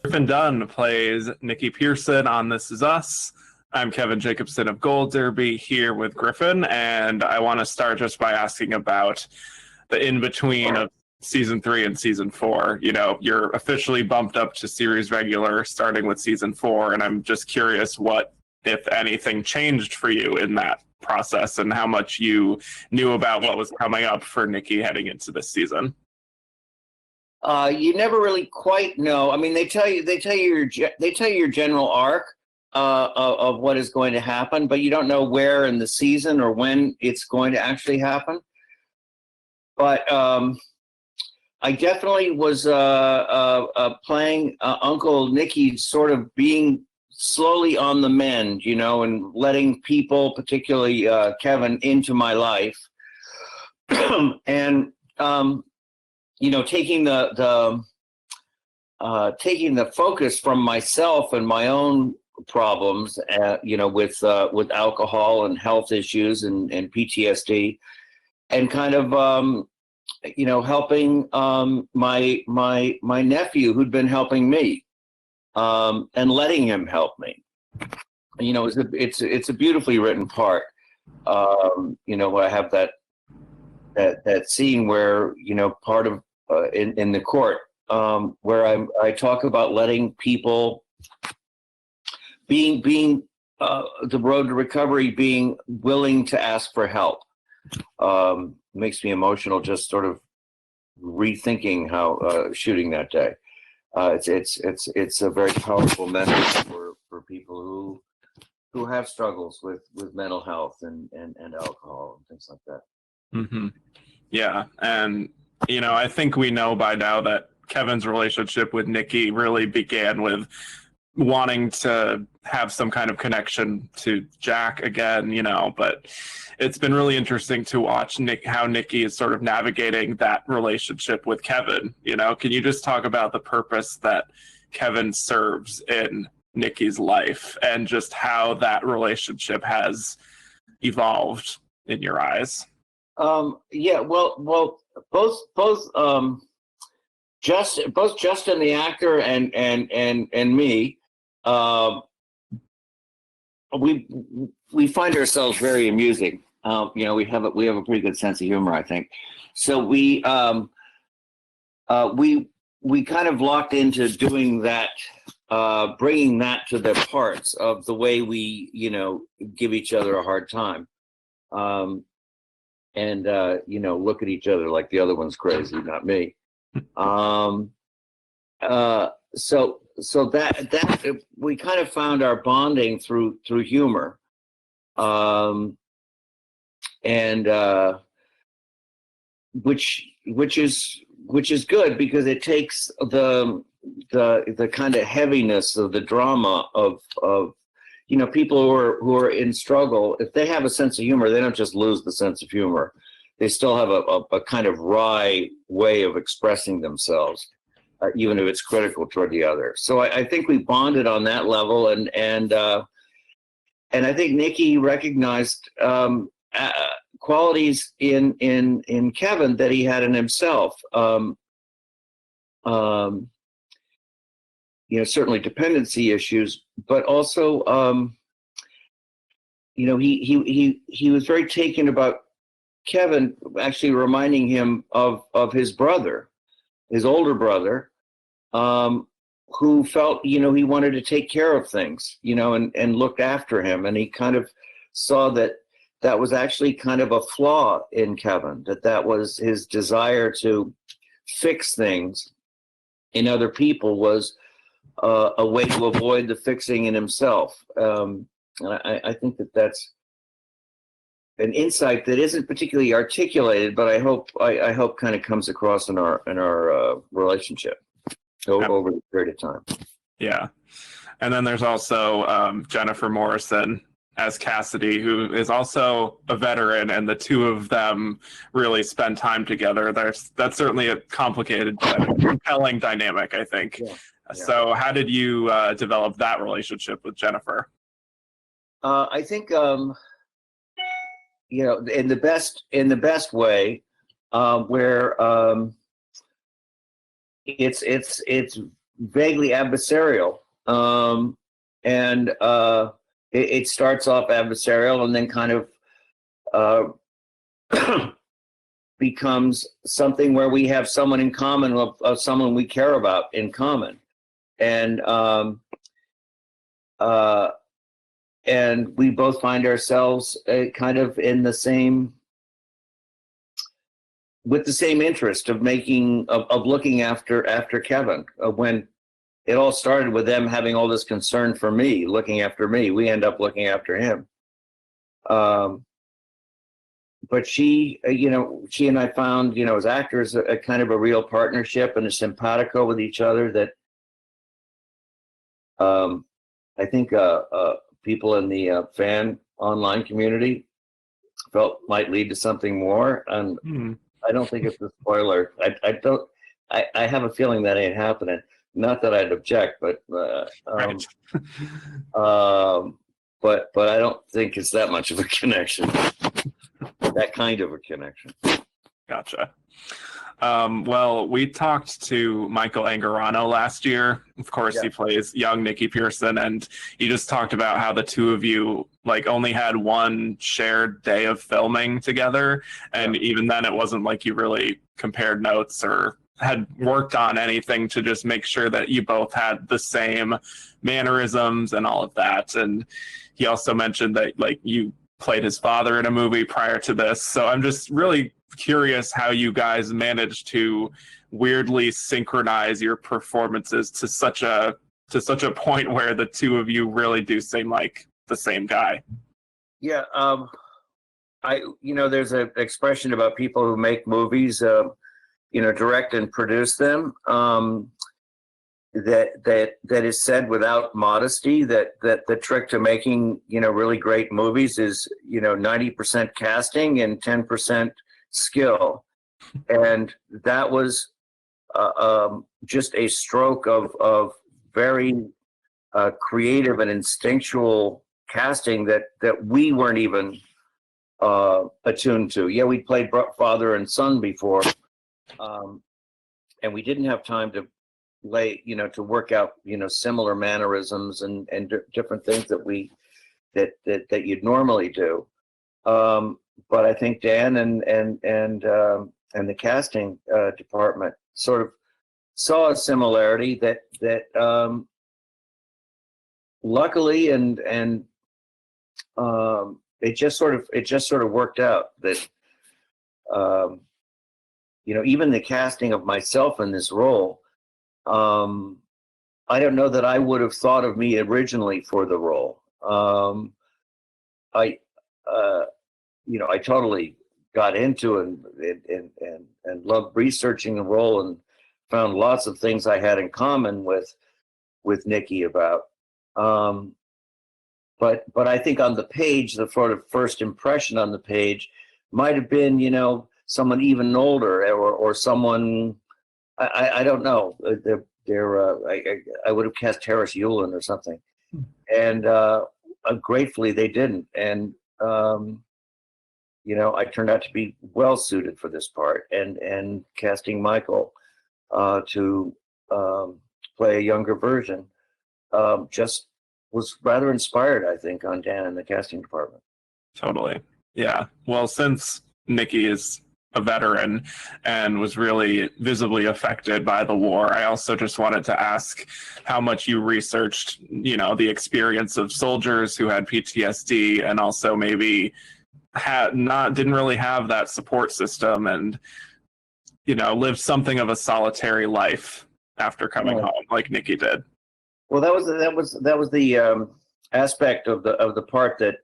Griffin Dunne plays Nicky Pearson on This Is Us. I'm Kevin Jacobsen of Gold Derby here with Griffin, and I want to start just by asking about the in-between of season 3 and season 4. You know, you're officially bumped up to series regular starting with season 4, and I'm just curious what, if anything, changed for you in that process and how much you knew about what was coming up for Nicky heading into this season. You never really quite know. I mean, they tell you your general arc of what is going to happen, but you don't know where in the season or when it's going to actually happen. But I definitely was playing Uncle Nicky, sort of being slowly on the mend, you know, and letting people, particularly Kevin, into my life, and you know, taking the focus from myself and my own problems, you know, with alcohol and health issues and PTSD, and kind of you know, helping my nephew who'd been helping me, and letting him help me. You know, it's a beautifully written part. You know, I have that scene where, you know, part of in the court, where I talk about letting people being the road to recovery, being willing to ask for help. Makes me emotional just sort of rethinking how shooting that day. It's a very powerful message for people who have struggles with mental health and alcohol and things like that. Mm-hmm. Yeah, and you know, I think we know by now that Kevin's relationship with Nicky really began with wanting to have some kind of connection to Jack again, you know, but it's been really interesting to watch how Nicky is sort of navigating that relationship with Kevin. You know, can you just talk about the purpose that Kevin serves in Nicky's life and just how that relationship has evolved in your eyes? Yeah, well, both Justin the actor and me, we find ourselves very amusing. You know, we have a pretty good sense of humor, I think. So we kind of locked into doing that, bringing that to the parts of the way we, you know, give each other a hard time. And you know, look at each other like the other one's crazy, not me. So that we kind of found our bonding through humor, and which is good because it takes the kind of heaviness of the drama of you know, people who are in struggle. If they have a sense of humor, they don't just lose the sense of humor. They still have a kind of wry way of expressing themselves, even if it's critical toward the other. So I think we bonded on that level, and I think Nicky recognized qualities in Kevin that he had in himself. You know, certainly dependency issues, but also, you know, he was very taken about Kevin actually reminding him of his brother, his older brother, who felt, you know, he wanted to take care of things, you know, and looked after him. And he kind of saw that was actually kind of a flaw in Kevin, that was his desire to fix things in other people was a way to avoid the fixing in himself. And I think that's an insight that isn't particularly articulated, but I hope kind of comes across in our relationship over the period of time. Yeah. And then there's also Jennifer Morrison as Cassidy, who is also a veteran, and the two of them really spend time together. That's certainly a complicated but compelling dynamic, I think. Yeah. Yeah. So how did you develop that relationship with Jennifer? I think you know, in the best way, where it's vaguely adversarial. And it starts off adversarial and then kind of becomes something where we have someone in common, of someone we care about in common. And we both find ourselves kind of in the same, with the same interest of looking after Kevin. When it all started with them having all this concern for me, looking after me, we end up looking after him. But she and I found, as actors, a kind of a real partnership and a simpatico with each other that I think people in the fan online community felt might lead to something more. And I don't think it's a spoiler. I have a feeling that ain't happening. Not that I'd object, but Right. but I don't think it's that much of a connection. That kind of a connection. Gotcha. Well, we talked to Michael Angarano last year. Of course, Yeah. he plays young Nicky Pearson, and he just talked about how the two of you only had one shared day of filming together, and even then, it wasn't like you really compared notes or had worked on anything to just make sure that you both had the same mannerisms and all of that. And he also mentioned that you played his father in a movie prior to this. So I'm just really curious how you guys managed to weirdly synchronize your performances to such a point where the two of you really do seem like the same guy. Yeah, there's an expression about people who make movies, direct and produce them. That is said without modesty. That the trick to making really great movies is 90% casting and 10% skill, and that was just a stroke of very creative and instinctual casting that we weren't even attuned to. Yeah, we played father and son before, and we didn't have time to to work out similar mannerisms and different things that you'd normally do. But I think Dan and the casting department sort of saw a similarity that luckily and it just sort of worked out that even the casting of myself in this role, I don't know that I would have thought of me originally for the role. I totally got into and loved researching the role and found lots of things I had in common with Nicky about. But I think on the page, the sort of first impression on the page might have been, someone even older or someone, I don't know. I would have cast Harris Yulin or something, and gratefully they didn't. And I turned out to be well suited for this part. And casting Michael to play a younger version just was rather inspired, I think, on Dan and the casting department. Totally. Yeah. Well, since Nicky is a veteran and was really visibly affected by the war, I also just wanted to ask how much you researched, the experience of soldiers who had PTSD and also maybe didn't really have that support system and, lived something of a solitary life after coming home like Nicky did. Well, that was the aspect of the part that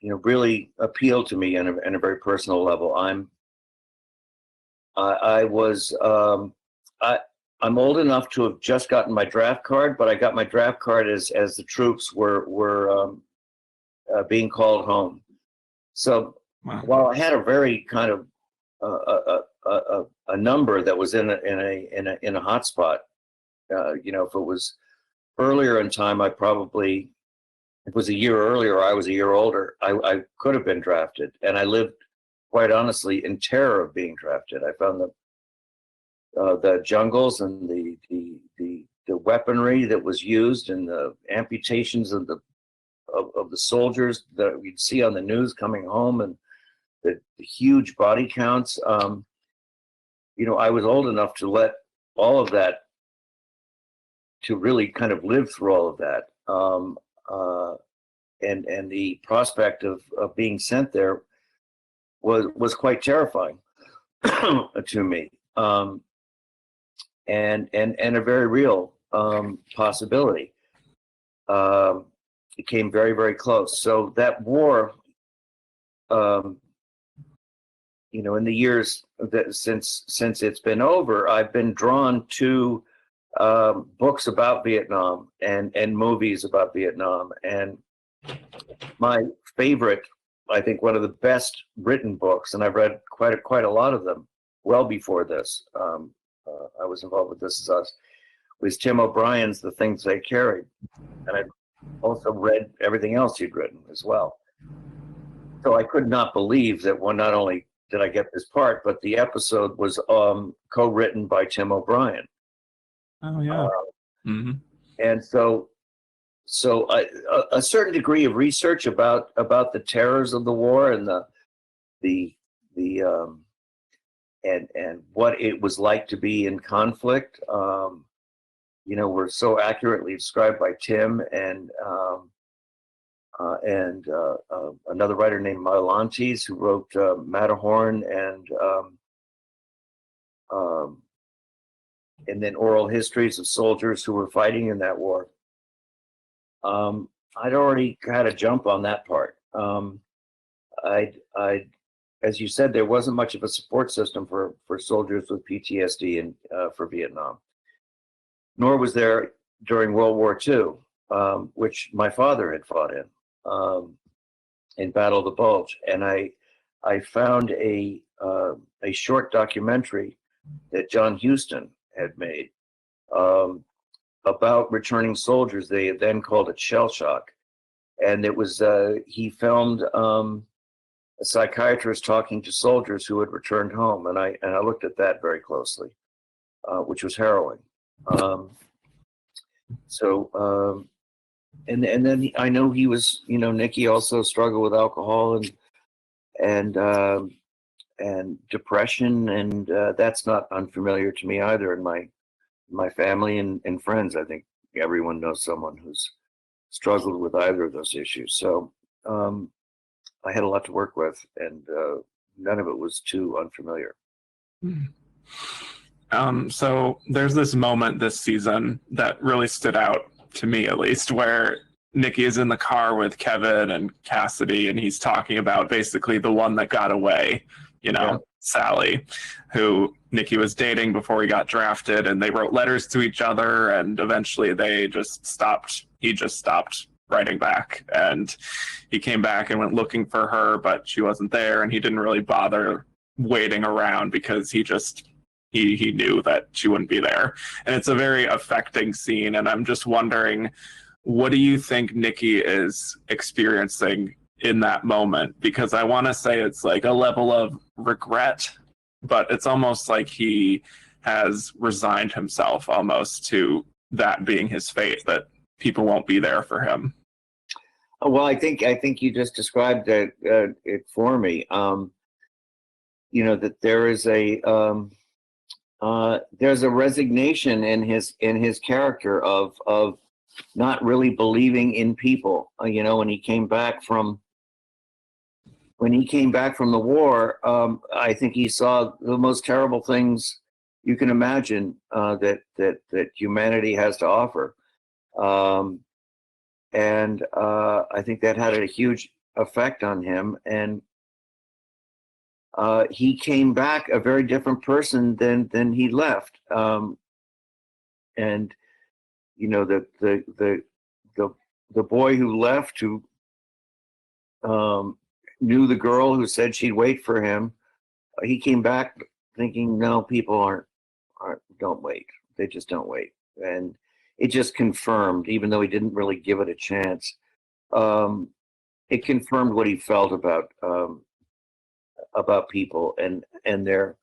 really appealed to me in a very personal level. I'm old enough to have just gotten my draft card, but I got my draft card as the troops were being called home. So while I had a very kind of a number that was in a hot spot, if it was earlier in time, if it was a year earlier, I was a year older, I could have been drafted. And I lived, quite honestly, in terror of being drafted. I found the jungles and the weaponry that was used and the amputations of the soldiers that we'd see on the news coming home, and the huge body counts. I was old enough to let all of that, to really kind of live through all of that. And the prospect of being sent there was quite terrifying to me. And a very real possibility. It came very, very close. So that war, in the years that since it's been over, I've been drawn to books about Vietnam and movies about Vietnam. And my favorite, I think one of the best written books, and I've read quite a lot of them well before this. I was involved with This Is Us, was Tim O'Brien's The Things They Carried. And I also read everything else he'd written as well. So I could not believe that not only did I get this part, but the episode was co-written by Tim O'Brien. Oh, yeah. Mm-hmm. And so a certain degree of research about the terrors of the war and and what it was like to be in conflict, were so accurately described by Tim and another writer named Malantes, who wrote Matterhorn and then oral histories of soldiers who were fighting in that war. I'd already had a jump on that part. As you said, there wasn't much of a support system for soldiers with PTSD and for Vietnam. Nor was there during World War II, which my father had fought in Battle of the Bulge. And I found a short documentary that John Huston had made about returning soldiers. They had then called it shell shock. And it was, he filmed a psychiatrist talking to soldiers who had returned home. And I looked at that very closely, which was harrowing. And then I know he was, Nicky also struggled with alcohol and depression, and that's not unfamiliar to me either. In my family and friends, I think everyone knows someone who's struggled with either of those issues. So I had a lot to work with, and none of it was too unfamiliar. So there's this moment this season that really stood out to me, at least, where Nicky is in the car with Kevin and Cassidy, and he's talking about basically the one that got away, Yeah. Sally, who Nicky was dating before he got drafted, and they wrote letters to each other, and eventually he just stopped writing back, and he came back and went looking for her, but she wasn't there, and he didn't really bother waiting around because he knew that she wouldn't be there. And it's a very affecting scene, and I'm just wondering, what do you think Nicky is experiencing in that moment? Because I want to say it's like a level of regret, but it's almost like he has resigned himself almost to that being his fate, that people won't be there for him. Well, I think you just described it for me. That there is there's a resignation in his character of not really believing in people. When he came back from the war, I think he saw the most terrible things you can imagine that humanity has to offer. And I think that had a huge effect on him. And he came back a very different person than he left. And the boy who left, who knew the girl who said she'd wait for him, he came back thinking, no, people don't wait. They just don't wait. And it just confirmed, even though he didn't really give it a chance, it confirmed what he felt about people and their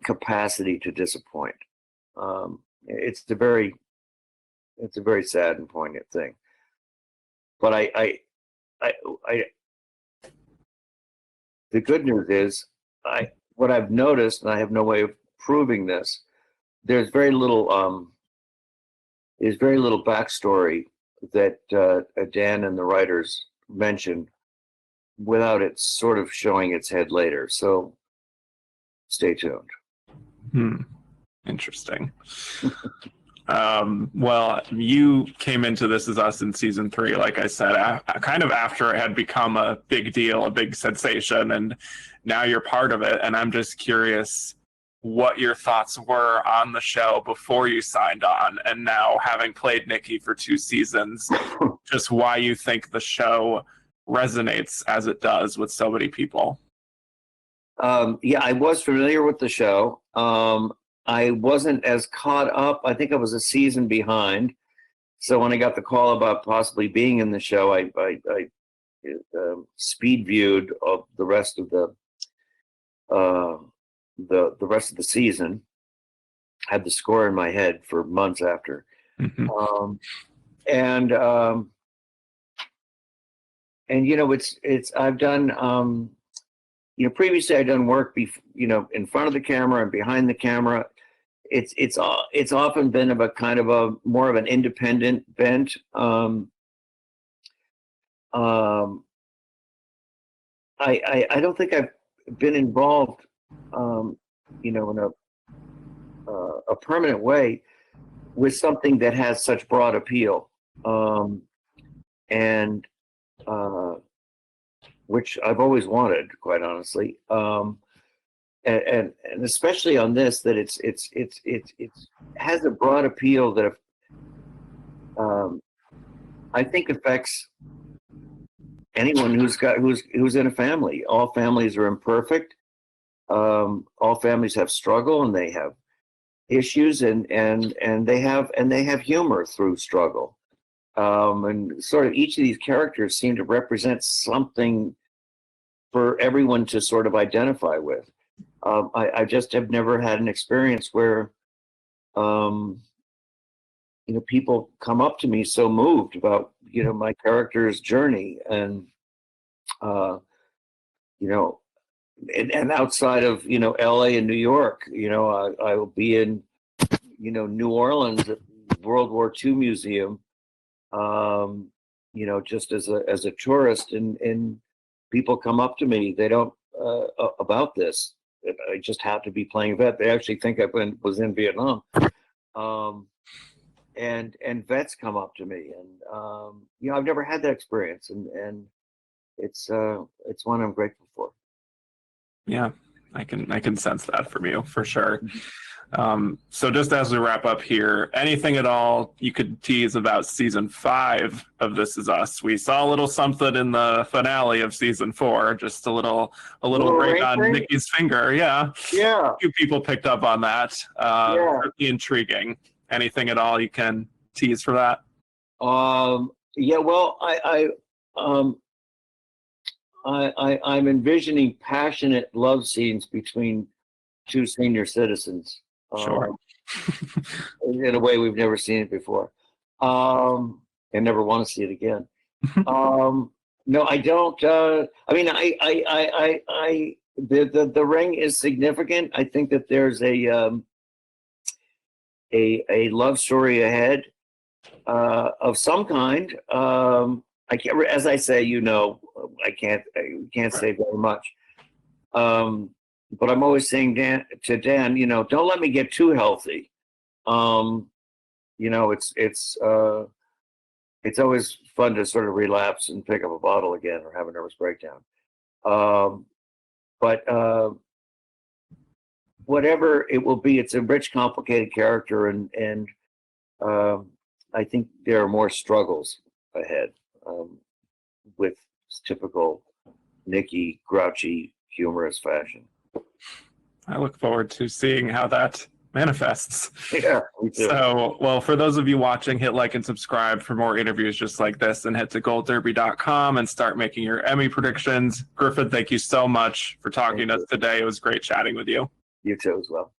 capacity to disappoint. It's a very sad and poignant thing. But I the good news is, what I've noticed, and I have no way of proving this, there's very little backstory that Dan and the writers mention without it sort of showing its head later. So stay tuned. Interesting. Well, you came into This Is Us in season 3, like I said, kind of after it had become a big deal, a big sensation, and now you're part of it. And I'm just curious what your thoughts were on the show before you signed on, and now having played Nicky for 2 seasons, just why you think the show resonates as it does with so many people. Yeah, I was familiar with the show. I wasn't as caught up. I think I was a season behind. So when I got the call about possibly being in the show, I speed viewed of the rest of the rest of the season. Had the score in my head for months after. And you know, it's I've done you know, previously I'd done work in front of the camera and behind the camera. It's often been of a kind of a more of an independent bent. I don't think I've been involved, you know, in a permanent way with something that has such broad appeal, and which I've always wanted, quite honestly. And especially on this, that it has a broad appeal that I think affects anyone who's in a family. All families are imperfect. All families have struggle, and they have issues, and they have humor through struggle. And sort of each of these characters seem to represent something for everyone to sort of identify with. I just have never had an experience where, you know, people come up to me so moved about, you know, my character's journey, and, you know, and outside of, you know, LA and New York, you know, I will be in, you know, New Orleans at World War II Museum, you know, just as a tourist, and people come up to me. They don't about this. I just have to be playing a vet. They actually think I was in Vietnam, and vets come up to me, and you know, I've never had that experience, and it's one I'm grateful for. Yeah, I can sense that from you for sure. So just as we wrap up here, anything at all you could tease about season 5 of This Is Us? We saw a little something in the finale of season 4, just a little break on Nicky's finger. Yeah. A few people picked up on that. Pretty intriguing. Anything at all you can tease for that? Yeah. Well, I'm envisioning passionate love scenes between 2 senior citizens. Sure. In a way we've never seen it before, and never want to see it again. No, I don't. I mean, the ring is significant. I think that there's a love story ahead of some kind. I can't, as I say, you know, I can't say very much. But I'm always saying to Dan, you know, don't let me get too healthy. You know, it's always fun to sort of relapse and pick up a bottle again or have a nervous breakdown. But whatever it will be, it's a rich, complicated character, and I think there are more struggles ahead with typical Nicky, grouchy, humorous fashion. I look forward to seeing how that manifests. Yeah, me too. So, well, for those of you watching, hit like and subscribe for more interviews just like this, and head to goldderby.com and start making your Emmy predictions. Griffin, thank you so much for talking to us today. It was great chatting with you. You too as well.